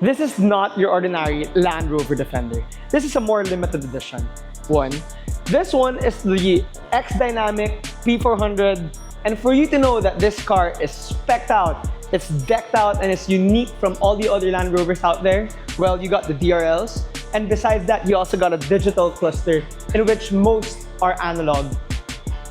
This is not your ordinary Land Rover Defender. This is a more limited edition one. This one is the X-Dynamic P400, and for you to know that this car is specced out, it's decked out, and it's unique from all the other Land Rovers out there, well, you got the DRLs, and besides that, you also got a digital cluster in which most are analog.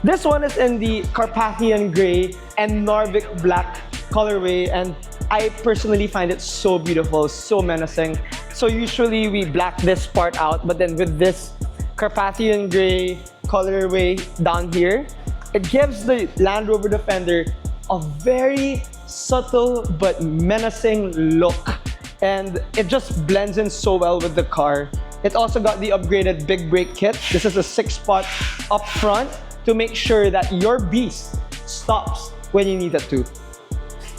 This one is in the Carpathian Gray and Nordic Black colorway, and I personally find it so beautiful, so menacing. So usually we black this part out, but then with this Carpathian Gray colorway down here, it gives the Land Rover Defender a very subtle but menacing look, and it just blends in so well with the car. It also got the upgraded big brake kit. This is a 6-spot up front to make sure that your beast stops when you need it to.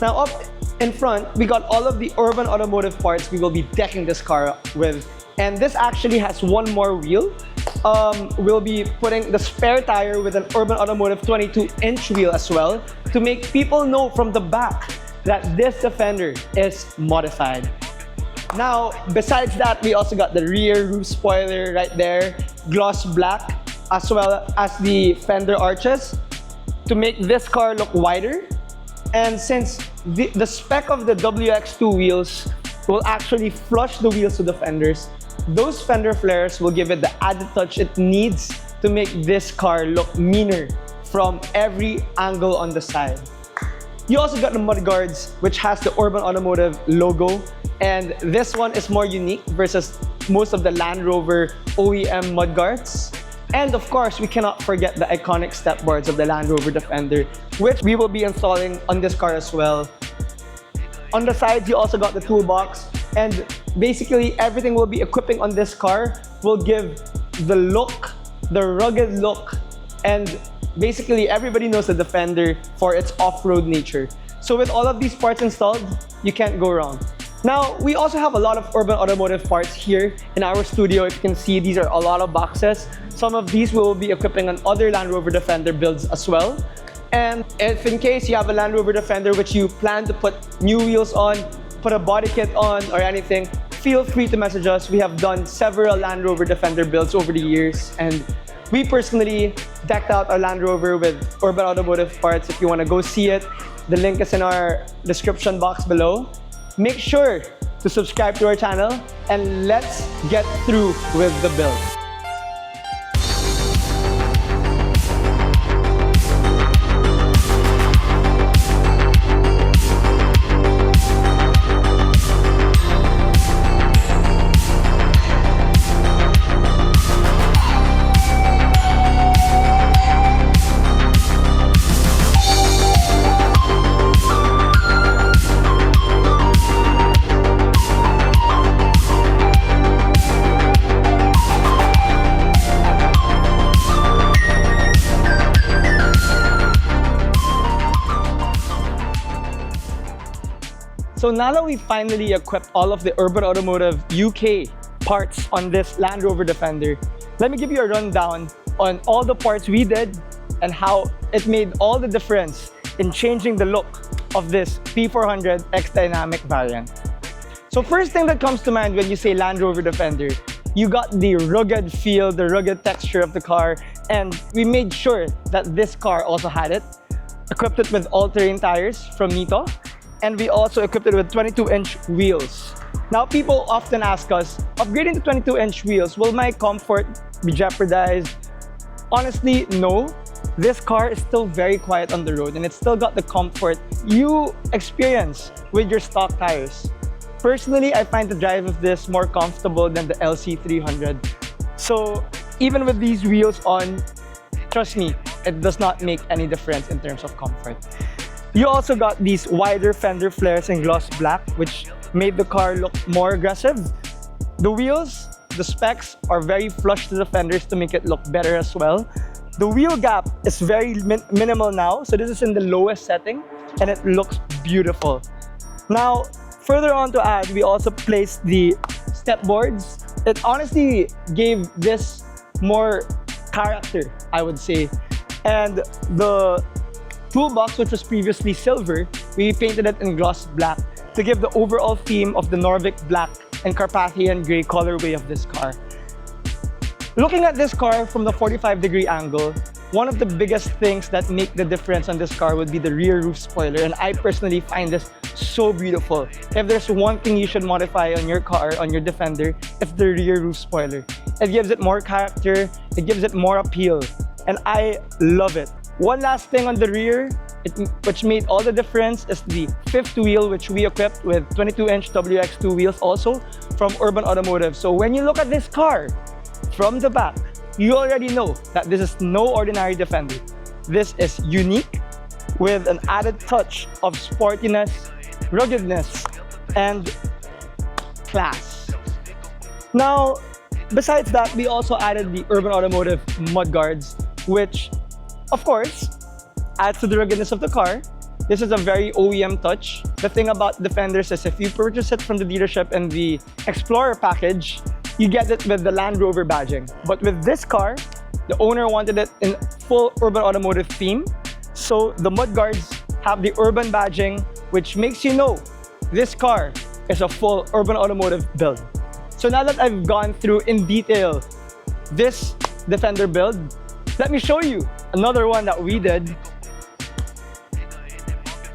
Now up in front, we got all of the Urban Automotive parts we will be decking this car with. And this actually has one more wheel. We'll be putting the spare tire with an Urban Automotive 22-inch wheel as well to make people know from the back that this Defender is modified. Now, besides that, we also got the rear roof spoiler right there, gloss black, as well as the fender arches to make this car look wider. And since the spec of the WX2 wheels will actually flush the wheels to the fenders, those fender flares will give it the added touch it needs to make this car look meaner from every angle on the side. You also got the mudguards, which has the Urban Automotive logo, and this one is more unique versus most of the Land Rover OEM mudguards. And of course, we cannot forget the iconic step boards of the Land Rover Defender, which we will be installing on this car as well. On the sides, you also got the toolbox, and basically everything we'll be equipping on this car will give the look, the rugged look, and basically everybody knows the Defender for its off-road nature. So with all of these parts installed, you can't go wrong. Now, we also have a lot of Urban Automotive parts here in our studio. If you can see, these are a lot of boxes. Some of these we will be equipping on other Land Rover Defender builds as well. And if in case you have a Land Rover Defender which you plan to put new wheels on, put a body kit on, or anything, feel free to message us. We have done several Land Rover Defender builds over the years, and we personally decked out our Land Rover with Urban Automotive parts. If you want to go see it, the link is in our description box below. Make sure to subscribe to our channel, and let's get through with the build. So now that we finally equipped all of the Urban Automotive UK parts on this Land Rover Defender, let me give you a rundown on all the parts we did and how it made all the difference in changing the look of this P400 X-Dynamic variant. So first thing that comes to mind when you say Land Rover Defender, you got the rugged feel, the rugged texture of the car, and we made sure that this car also had it. Equipped it with all-terrain tires from Nito, and we also equipped it with 22-inch wheels. Now, people often ask us, upgrading to 22-inch wheels, will my comfort be jeopardized? Honestly, no. This car is still very quiet on the road, and it's still got the comfort you experience with your stock tires. Personally, I find the drive of this more comfortable than the LC300. So even with these wheels on, trust me, it does not make any difference in terms of comfort. You also got these wider fender flares in gloss black, which made the car look more aggressive. The wheels, the specs are very flush to the fenders to make it look better as well. The wheel gap is very minimal now, so this is in the lowest setting, and it looks beautiful. Now, further on to add, we also placed the step boards. It honestly gave this more character, I would say. And the toolbox, which was previously silver, we painted it in gloss black to give the overall theme of the Nordic black and Carpathian gray colorway of this car. Looking at this car from the 45-degree angle, one of the biggest things that make the difference on this car would be the rear roof spoiler, and I personally find this so beautiful. If there's one thing you should modify on your car, on your Defender, it's the rear roof spoiler. It gives it more character, it gives it more appeal, and I love it. One last thing on the rear, which made all the difference, is the fifth wheel, which we equipped with 22-inch WX2 wheels also from Urban Automotive. So when you look at this car from the back, you already know that this is no ordinary Defender. This is unique with an added touch of sportiness, ruggedness, and class. Now, besides that, we also added the Urban Automotive mudguards, which, of course, adds to the ruggedness of the car. This is a very OEM touch. The thing about Defenders is if you purchase it from the dealership in the Explorer package, you get it with the Land Rover badging. But with this car, the owner wanted it in full Urban Automotive theme. So the mudguards have the urban badging, which makes you know this car is a full Urban Automotive build. So now that I've gone through in detail this Defender build, let me show you another one that we did.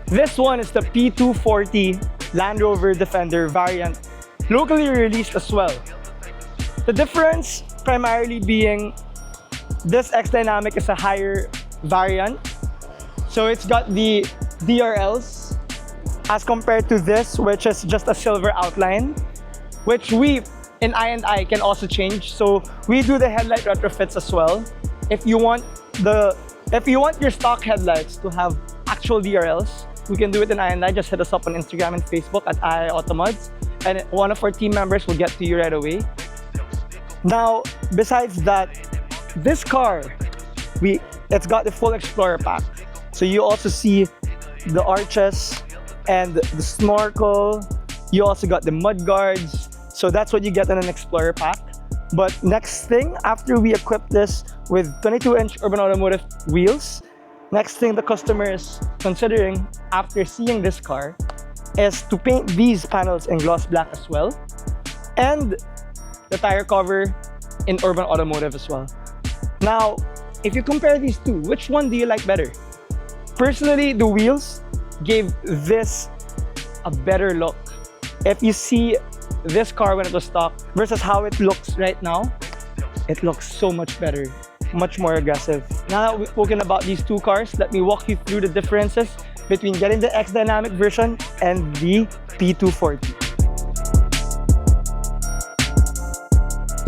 This one is the P240 Land Rover Defender variant, locally released as well. The difference primarily being this X Dynamic is a higher variant. So it's got the DRLs as compared to this, which is just a silver outline, which we in I&I can also change. So we do the headlight retrofits as well. If you want your stock headlights to have actual DRLs, we can do it in I&I. Just hit us up on Instagram and Facebook at Automods, and one of our team members will get to you right away. Now, besides that, this car, it's got the full Explorer pack. So you also see the arches and the snorkel. You also got the mud guards. So that's what you get in an Explorer pack. But next thing, after we equip this with 22-inch Urban Automotive wheels, next thing the customer is considering after seeing this car is to paint these panels in gloss black as well, and the tire cover in Urban Automotive as well. Now, if you compare these two, which one do you like better? Personally, the wheels gave this a better look. If you see this car when it was stock versus how it looks right now, it looks so much better, much more aggressive. Now that we've spoken about these two cars, let me walk you through the differences between getting the X Dynamic version and the P240.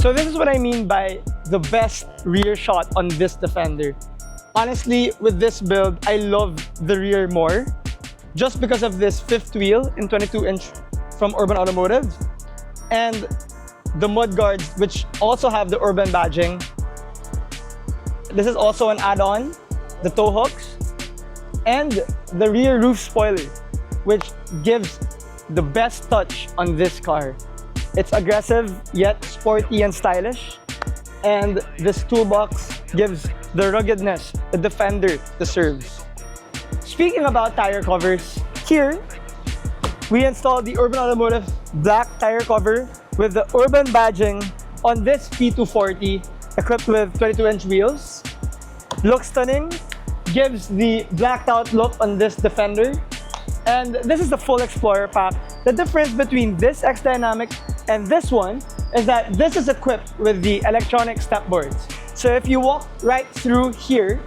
So this is what I mean by the best rear shot on this Defender. Honestly, with this build, I love the rear more just because of this fifth wheel in 22-inch from Urban Automotive and the mudguards, which also have the urban badging. This is also an add-on, the tow hooks, and the rear roof spoiler, which gives the best touch on this car. It's aggressive, yet sporty and stylish. And this toolbox gives the ruggedness the Defender deserves. Speaking about tire covers, here, we installed the Urban Automotive black tire cover with the urban badging on this P240, equipped with 22-inch wheels. Looks stunning, gives the blacked out look on this Defender. And this is the full Explorer pack. The difference between this X Dynamic and this one is that this is equipped with the electronic step boards. So if you walk right through here,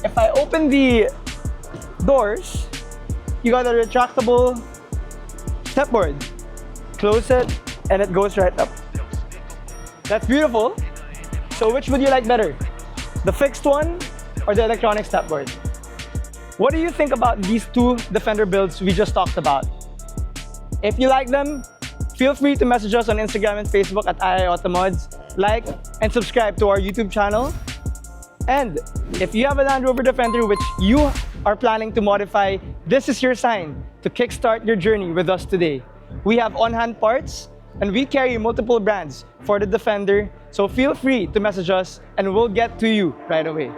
if I open the doors, you got a retractable step board. Close it and it goes right up. That's beautiful. So which would you like better? The fixed one or the electronic step board? What do you think about these two Defender builds we just talked about? If you like them, feel free to message us on Instagram and Facebook at Automods. Like and subscribe to our YouTube channel. And if you have a Land Rover Defender which you are planning to modify, this is your sign to kickstart your journey with us today. We have on-hand parts and we carry multiple brands for the Defender, so feel free to message us and we'll get to you right away.